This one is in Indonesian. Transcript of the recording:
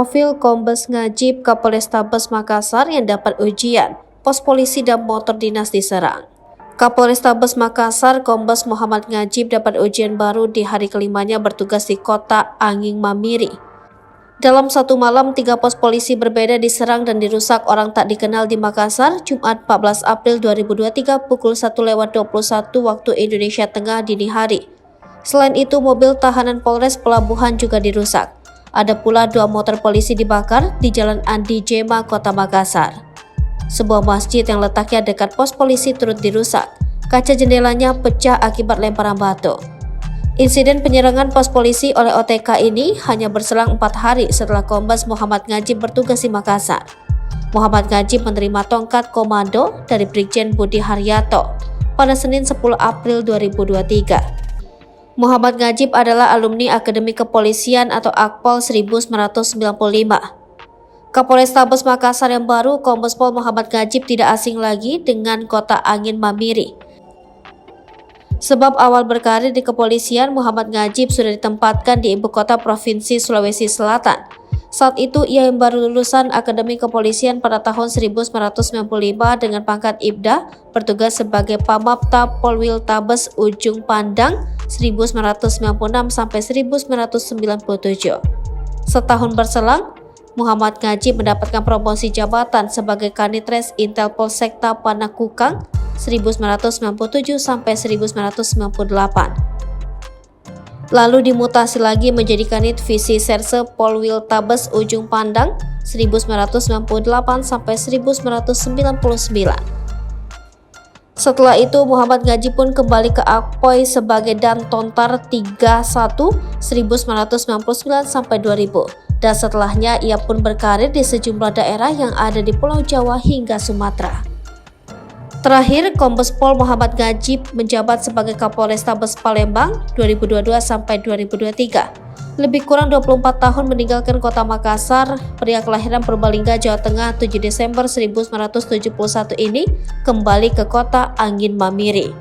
Profil Kombes Ngajib Kapolrestabes Makassar yang dapat ujian, pos polisi dan motor dinas diserang. Kapolrestabes Makassar Kombes Muhammad Ngajib dapat ujian baru di hari kelimanya bertugas di kota Angin Mamiri. Dalam satu malam, 3 pos polisi berbeda diserang dan dirusak orang tak dikenal di Makassar, Jumat 14 April 2023 pukul 1:21 waktu Indonesia Tengah dini hari. Selain itu, mobil tahanan Polres Pelabuhan juga dirusak. Ada pula 2 motor polisi dibakar di Jalan Andi Jema, Kota Makassar. Sebuah masjid yang letaknya dekat pos polisi turut dirusak. Kaca jendelanya pecah akibat lemparan batu. Insiden penyerangan pos polisi oleh OTK ini hanya berselang 4 hari setelah Kombes Muhammad Ngajib bertugas di Makassar. Muhammad Ngajib menerima tongkat komando dari Brigjen Budi Haryato pada Senin 10 April 2023. Muhammad Ngajib adalah alumni Akademi Kepolisian atau Akpol 1995. Kapolrestabes Makassar yang baru, Kombes Pol Muhammad Ngajib tidak asing lagi dengan kota Angin Mamiri. Sebab awal berkarir di kepolisian, Muhammad Ngajib sudah ditempatkan di ibu kota Provinsi Sulawesi Selatan. Saat itu ia yang baru lulusan Akademi Kepolisian pada tahun 1995 dengan pangkat Ibda, bertugas sebagai Pamapta Polwiltabes Ujung Pandang 1996 sampai 1997. Setahun berselang, Muhammad Ngajib mendapatkan promosi jabatan sebagai Kanitres Intel Polsekta Panakukang 1997 sampai 1998. Lalu dimutasi lagi menjadi Kanit Visi Serse Polwiltabes Ujung Pandang 1998 sampai 1999. Setelah itu Muhammad Ngajib pun kembali ke Akpoi sebagai Dantontar 31 1999 sampai 2000. Dan setelahnya ia pun berkarir di sejumlah daerah yang ada di Pulau Jawa hingga Sumatera. Terakhir, Kombes Pol Muhammad Ngajib menjabat sebagai Kapolrestabes Palembang 2022 sampai 2023. Lebih kurang 24 tahun meninggalkan kota Makassar, pria kelahiran Purbalingga, Jawa Tengah 7 Desember 1971 ini kembali ke kota Angin Mamiri.